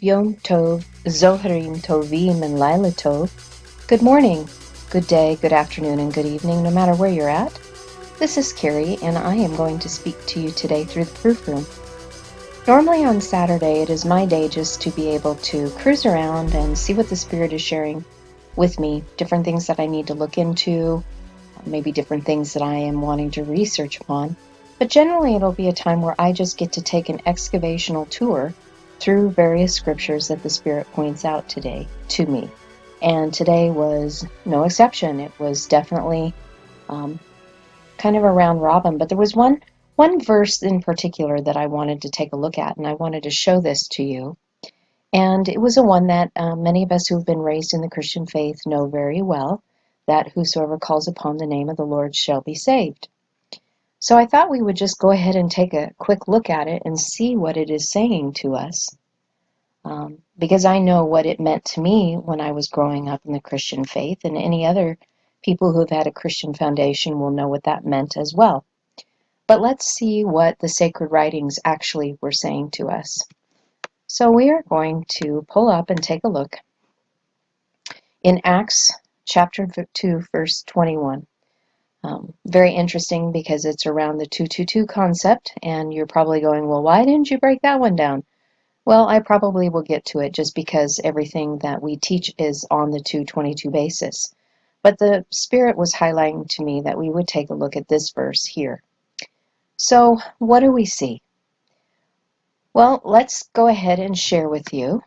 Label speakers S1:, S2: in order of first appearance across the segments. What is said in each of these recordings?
S1: Yom Tov, Zoharim Tovim, and Laila Tov. Good morning, good day, good afternoon, and good evening, no matter where you're at. This is Carrie, and I am going to speak to you today through the proof room. Normally on Saturday, it is my day just to be able to cruise around and see what the Spirit is sharing with me, different things that I need to look into, maybe different things that I am wanting to research upon. But generally, it'll be a time where I just get to take an excavational tour through various scriptures that the Spirit points out today to me. And today was no exception. It was definitely kind of a round robin, but there was one verse in particular that I wanted to take a look at, and I wanted to show this to you. And it was a one that many of us who have been raised in the Christian faith know very well, that whosoever calls upon the name of the Lord shall be saved. So I thought we would just go ahead and take a quick look at it and see what it is saying to us. Because I know what it meant to me when I was growing up in the Christian faith, and any other people who have had a Christian foundation will know what that meant as well. But let's see what the sacred writings actually were saying to us. So we are going to pull up and take a look in Acts chapter 2, verse 21. Very interesting because it's around the 222 concept, and you're probably going, well, why didn't you break that one down? Well, I probably will get to it just because everything that we teach is on the 222 basis. But the Spirit was highlighting to me that we would take a look at this verse here. So, what do we see? Well, let's go ahead and share with you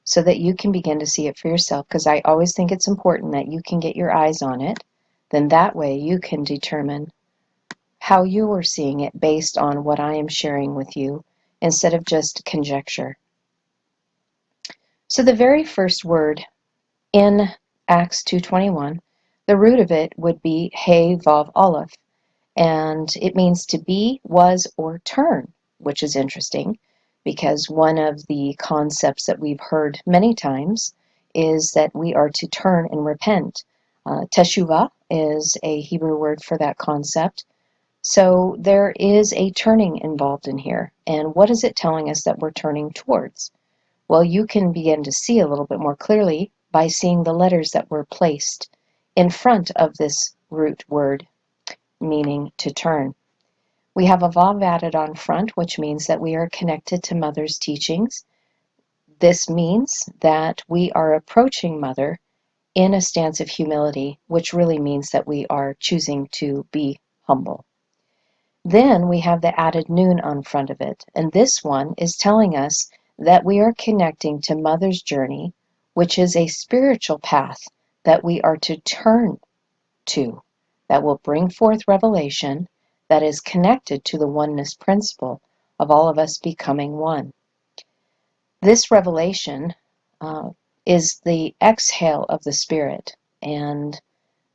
S1: so that you can begin to see it for yourself, because I always think it's important that you can get your eyes on it. Then that way you can determine how you are seeing it based on what I am sharing with you instead of just conjecture. So the very first word in Acts 2:21, the root of it would be He Vav Aleph, and it means to be, was, or turn, which is interesting because one of the concepts that we've heard many times is that we are to turn and repent. Teshuvah is a Hebrew word for that concept. So there is a turning involved in here. And what is it telling us that we're turning towards? Well, you can begin to see a little bit more clearly by seeing the letters that were placed in front of this root word, meaning to turn. We have a vav added on front, which means that we are connected to Mother's teachings. This means that we are approaching Mother in a stance of humility, which really means that we are choosing to be humble. Then we have the added noon on front of it, and this one is telling us that we are connecting to Mother's journey, which is a spiritual path that we are to turn to, that will bring forth revelation that is connected to the oneness principle of all of us becoming one. This revelation is the exhale of the Spirit, and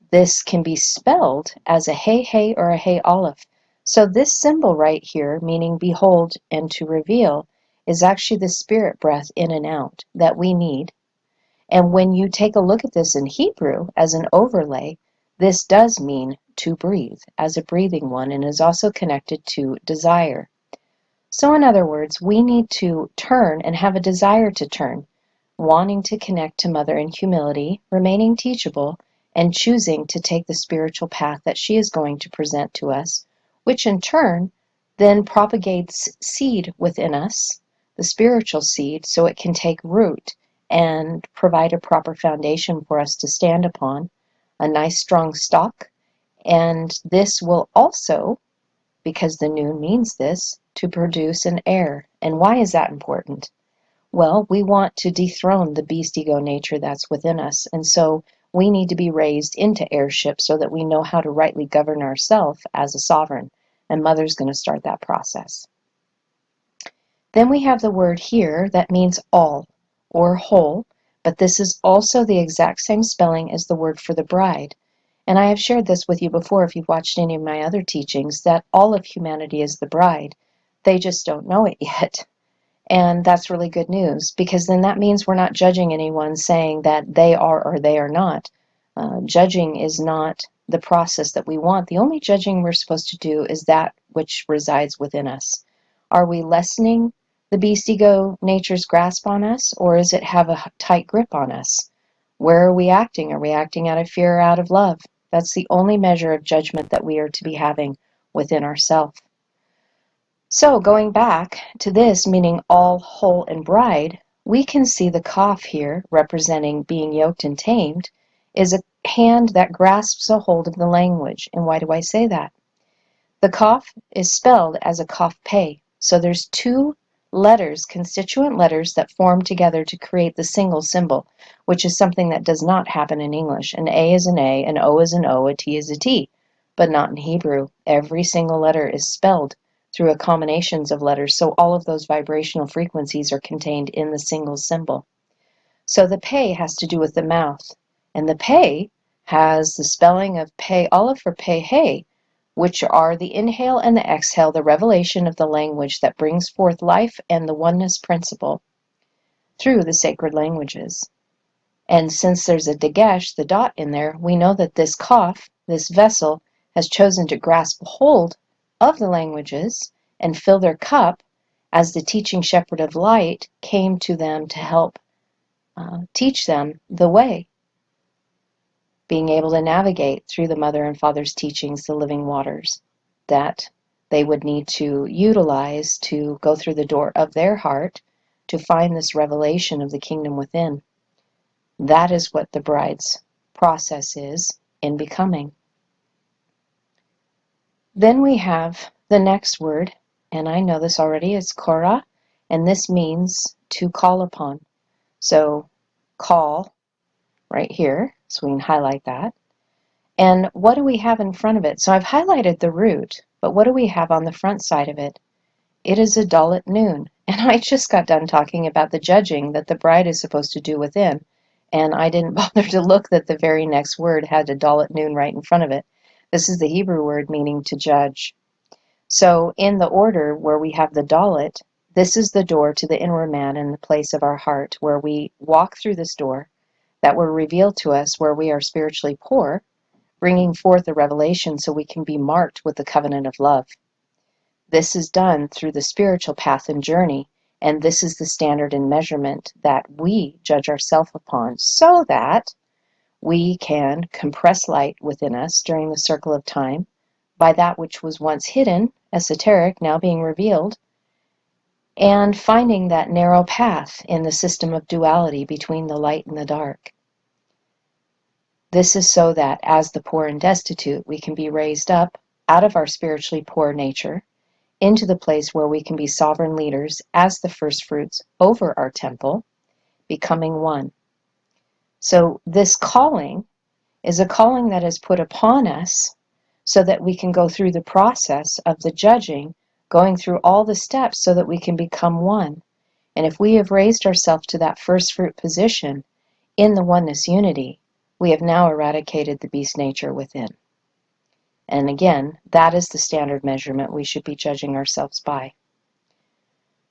S1: this can be spelled as a hey or a hey aleph. So this symbol right here, meaning behold and to reveal, is actually the Spirit breath in and out that we need. And when you take a look at this in Hebrew as an overlay, this does mean to breathe as a breathing one, and is also connected to desire. So in other words, we need to turn and have a desire to turn, wanting to connect to Mother in humility, remaining teachable, and choosing to take the spiritual path that she is going to present to us, which in turn then propagates seed within us, the spiritual seed, so it can take root and provide a proper foundation for us to stand upon, a nice strong stalk. And this will also, because the noon means this, to produce an heir. And why is that important? Well, we want to dethrone the beast ego nature that's within us, and so we need to be raised into heirship so that we know how to rightly govern ourselves as a sovereign, and Mother's going to start that process. Then we have the word here that means all or whole, but this is also the exact same spelling as the word for the bride. And I have shared this with you before if you've watched any of my other teachings, that all of humanity is the bride. They just don't know it yet. And that's really good news, because then that means we're not judging anyone saying that they are or they are not. Judging is not the process that we want. The only judging we're supposed to do is that which resides within us. Are we lessening the beast ego nature's grasp on us, or is it have a tight grip on us? Where are we acting? Are we acting out of fear or out of love? That's the only measure of judgment that we are to be having within ourselves. So going back to this, meaning all, whole, and bride, we can see the kaf here, representing being yoked and tamed, is a hand that grasps a hold of the language. And why do I say that? The kaf is spelled as a kaf pei. So there's two letters, constituent letters, that form together to create the single symbol, which is something that does not happen in English. An A is an A, an O is an O, a T is a T, but not in Hebrew. Every single letter is spelled through a combinations of letters, so all of those vibrational frequencies are contained in the single symbol. So the pei has to do with the mouth, and the pei has the spelling of pei aleph or pei hey, which are the inhale and the exhale, the revelation of the language that brings forth life and the oneness principle through the sacred languages. And since there's a dagesh, the dot in there, we know that this kaf, this vessel, has chosen to grasp hold of the languages and fill their cup as the teaching shepherd of light came to them to help teach them the way, being able to navigate through the mother and father's teachings, the living waters that they would need to utilize to go through the door of their heart to find this revelation of the kingdom within. That is what the bride's process is in becoming. Then we have the next word, and I know this already, it's Korah, and this means to call upon. So call right here, so we can highlight that. And what do we have in front of it? So I've highlighted the root, but what do we have on the front side of it? It is a dull at noon. And I just got done talking about the judging that the bride is supposed to do within. And I didn't bother to look that the very next word had a dull at noon right in front of it. This is the Hebrew word meaning to judge. So in the order where we have the dalet, this is the door to the inward man in the place of our heart, where we walk through this door that will reveal to us where we are spiritually poor, bringing forth a revelation so we can be marked with the covenant of love. This is done through the spiritual path and journey, and this is the standard and measurement that we judge ourselves upon, so that we can compress light within us during the circle of time by that which was once hidden, esoteric, now being revealed, and finding that narrow path in the system of duality between the light and the dark. This is so that, as the poor and destitute, we can be raised up out of our spiritually poor nature into the place where we can be sovereign leaders as the first fruits over our temple, becoming one. So this calling is a calling that is put upon us so that we can go through the process of the judging, going through all the steps so that we can become one. And if we have raised ourselves to that first fruit position in the oneness unity, we have now eradicated the beast nature within. And again, that is the standard measurement we should be judging ourselves by.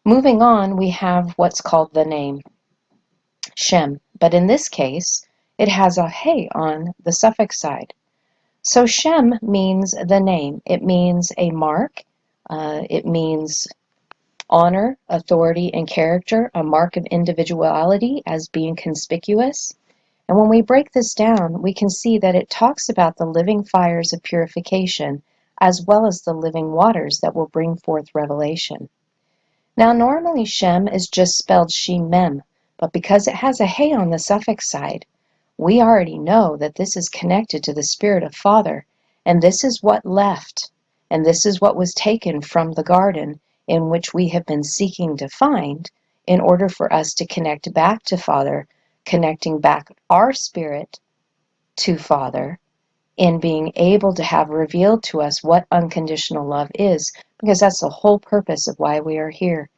S1: Moving on, we have what's called the name, Shem. But in this case, it has a hey on the suffix side. So Shem means the name. It means a mark. It means honor, authority, and character, a mark of individuality as being conspicuous. And when we break this down, we can see that it talks about the living fires of purification as well as the living waters that will bring forth revelation. Now, normally Shem is just spelled She-Mem, but because it has a hey on the suffix side, we already know that this is connected to the Spirit of Father, and this is what left, and this is what was taken from the garden in which we have been seeking to find in order for us to connect back to Father, connecting back our spirit to Father, in being able to have revealed to us what unconditional love is, because that's the whole purpose of why we are here.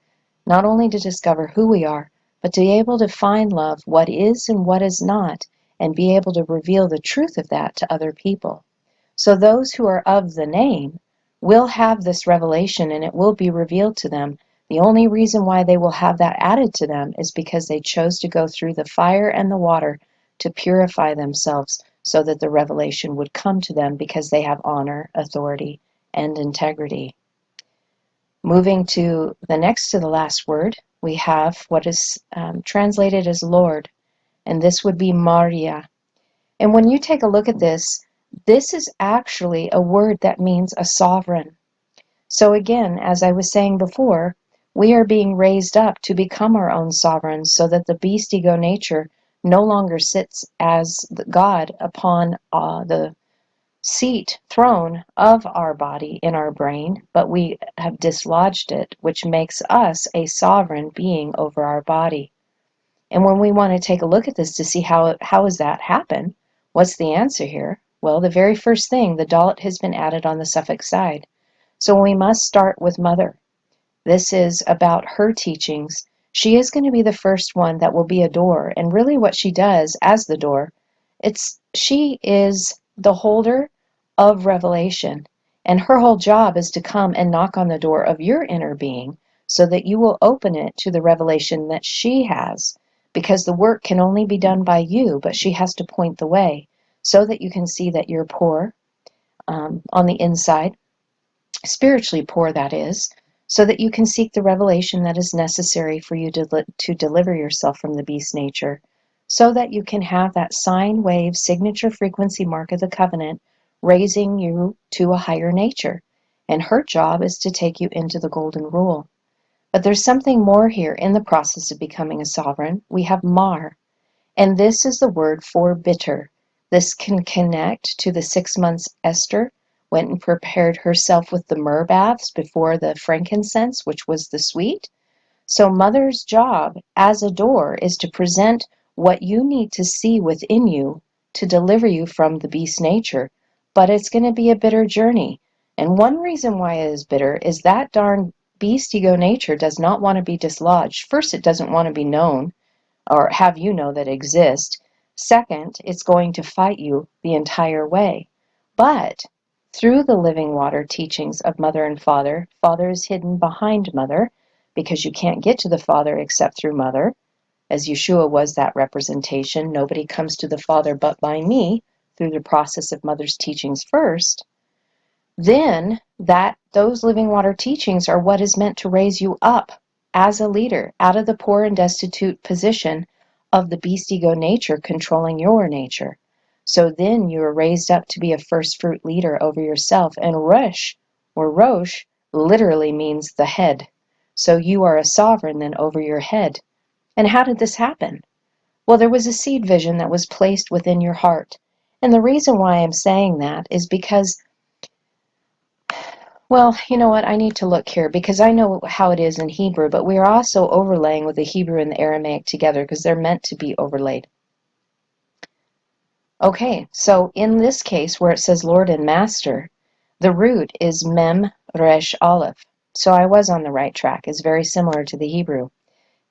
S1: Not only to discover who we are, but to be able to find love, what is and what is not, and be able to reveal the truth of that to other people. So those who are of the name will have this revelation and it will be revealed to them. The only reason why they will have that added to them is because they chose to go through the fire and the water to purify themselves so that the revelation would come to them because they have honor, authority, and integrity. Moving to the next to the last word, we have what is translated as Lord, and this would be Maria. And when you take a look at this is actually a word that means a sovereign. So again, as I was saying before, we are being raised up to become our own sovereigns so that the beast ego nature no longer sits as the God upon the throne of our body in our brain, but we have dislodged it, which makes us a sovereign being over our body. And when we want to take a look at this to see how does that happen, what's the answer here? Well, the very first thing, the dalet has been added on the suffix side. So we must start with Mother. This is about her teachings. She is going to be the first one that will be a door, and really what she does as the door, she is the holder of revelation, and her whole job is to come and knock on the door of your inner being so that you will open it to the revelation that she has, because the work can only be done by you, but she has to point the way so that you can see that you're poor on the inside, spiritually poor, that is, so that you can seek the revelation that is necessary for you to deliver yourself from the beast nature, so that you can have that sine wave signature frequency mark of the covenant raising you to a higher nature. And her job is to take you into the golden rule. But there's something more here in the process of becoming a sovereign. We have Mar, and this is the word for bitter. This can connect to the 6 months Esther went and prepared herself with the myrrh baths before the frankincense, which was the sweet. So Mother's job as a door is to present what you need to see within you to deliver you from the beast nature. But it's going to be a bitter journey. And one reason why it is bitter is that darn beast ego nature does not want to be dislodged. First, it doesn't want to be known or have you know that it exists. Second, it's going to fight you the entire way. But through the living water teachings of Mother and Father, Father is hidden behind Mother because you can't get to the Father except through Mother, as Yahshua was that representation. Nobody comes to the Father but by me through the process of Mother's teachings first. Then those living water teachings are what is meant to raise you up as a leader out of the poor and destitute position of the beast ego nature controlling your nature. So then you are raised up to be a first fruit leader over yourself. And Rosh, or Rosh, literally means the head. So you are a sovereign then over your head. And how did this happen? Well, there was a seed vision that was placed within your heart. And the reason why I'm saying that is because, well, you know what? I need to look here because I know how it is in Hebrew, but we are also overlaying with the Hebrew and the Aramaic together because they're meant to be overlaid. Okay, so in this case where it says Lord and Master, the root is Mem Resh Aleph. So I was on the right track. It's very similar to the Hebrew.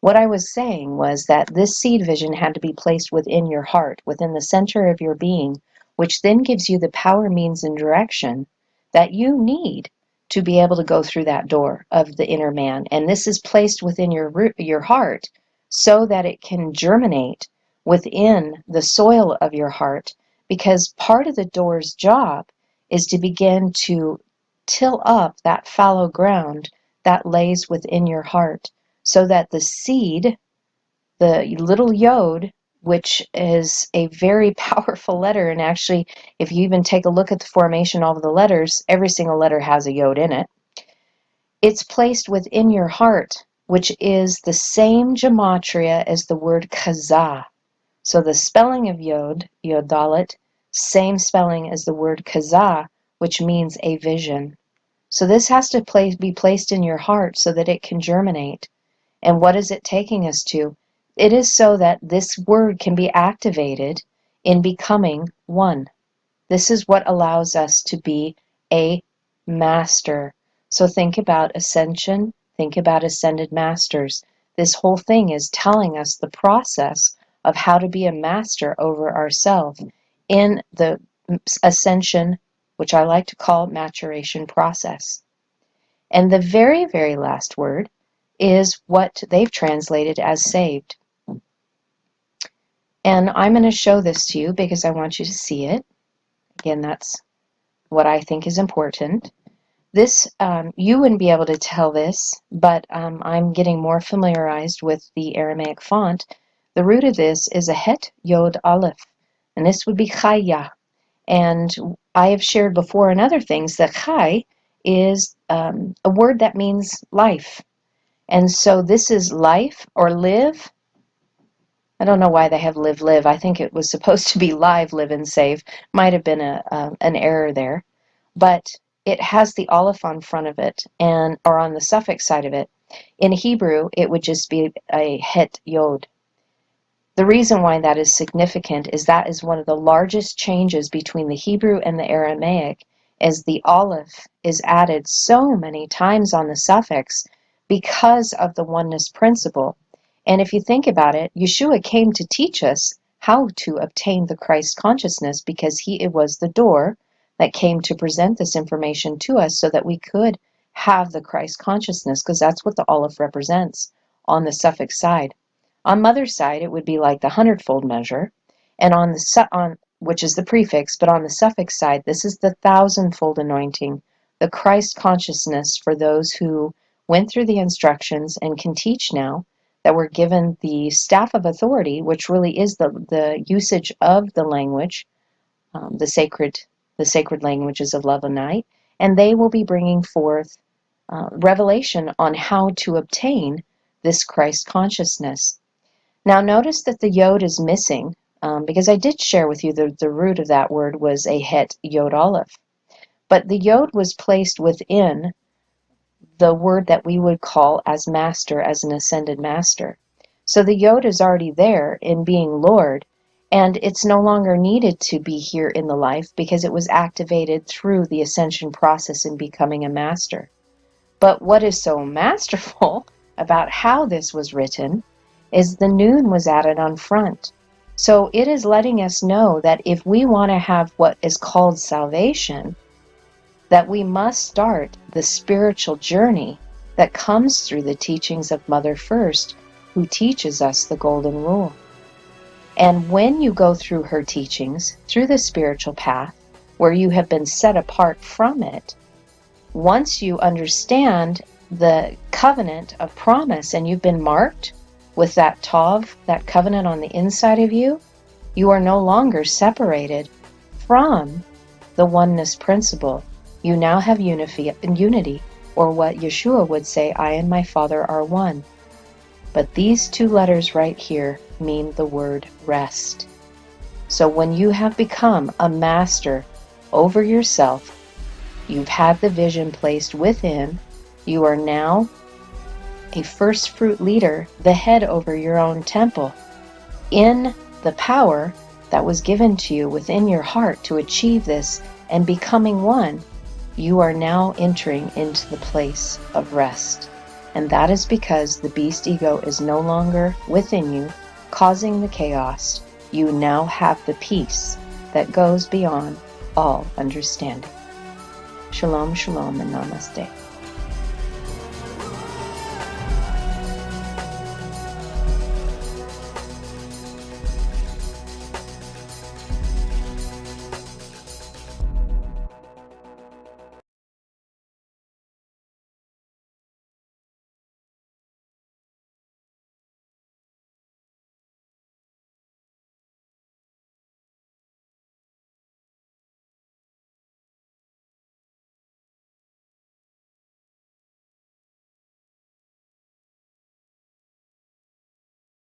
S1: What I was saying was that this seed vision had to be placed within your heart, within the center of your being, which then gives you the power, means, and direction that you need to be able to go through that door of the inner man. And this is placed within your heart so that it can germinate within the soil of your heart, because part of the door's job is to begin to till up that fallow ground that lays within your heart, so that the seed, the little yod, which is a very powerful letter, and actually, if you even take a look at the formation of the letters, every single letter has a yod in it. It's placed within your heart, which is the same gematria as the word kazah. So the spelling of yod, yodalit, same spelling as the word kazah, which means a vision. So this has to be placed in your heart so that it can germinate. And what is it taking us to? It is so that this word can be activated in becoming one. This is what allows us to be a master. So think about ascension, think about ascended masters. This whole thing is telling us the process of how to be a master over ourselves in the ascension, which I like to call maturation process. And the very, very last word is what they've translated as saved. And I'm going to show this to you because I want you to see it. Again, that's what I think is important. This, you wouldn't be able to tell this, but I'm getting more familiarized with the Aramaic font. The root of this is a het yod aleph, and this would be chaya. And I have shared before in other things that chai is a word that means life. And so this is life or live. I don't know why they have live, live. I think it was supposed to be live, live, and save. Might have been an error there. But it has the aleph on front of it, and or on the suffix side of it. In Hebrew, it would just be a het yod. The reason why that is significant is that is one of the largest changes between the Hebrew and the Aramaic, as the aleph is added so many times on the suffix because of the oneness principle. And if you think about it, Yahshua came to teach us how to obtain the Christ consciousness because it was the door that came to present this information to us so that we could have the Christ consciousness, because that's what the aleph represents on the suffix side. On mother's side, it would be like the hundredfold measure, and on which is the prefix, but on the suffix side, this is the thousandfold anointing, the Christ consciousness for those who went through the instructions and can teach now, that were given the staff of authority, which really is the usage of the language, the sacred languages of love and light, and they will be bringing forth revelation on how to obtain this Christ consciousness. Now notice that the yod is missing, because I did share with you the root of that word was a het yod aleph. But the yod was placed within the word that we would call as master, as an ascended master. So the yod is already there in being Lord, and it's no longer needed to be here in the life because it was activated through the ascension process in becoming a master. But what is so masterful about how this was written is the noon was added on front. So it is letting us know that if we want to have what is called salvation, that we must start the spiritual journey that comes through the teachings of Mother First, who teaches us the golden rule. And when you go through her teachings, through the spiritual path, where you have been set apart from it, once you understand the covenant of promise and you've been marked with that Tov, that covenant on the inside of you, you are no longer separated from the oneness principle. You now have unity, or what Yahshua would say, I and my Father are one. But these two letters right here mean the word rest. So when you have become a master over yourself, you've had the vision placed within, you are now a first fruit leader, the head over your own temple, in the power that was given to you within your heart to achieve this and becoming one. You are now entering into the place of rest. And that is because the beast ego is no longer within you, causing the chaos. You now have the peace that goes beyond all understanding. Shalom, shalom, and namaste.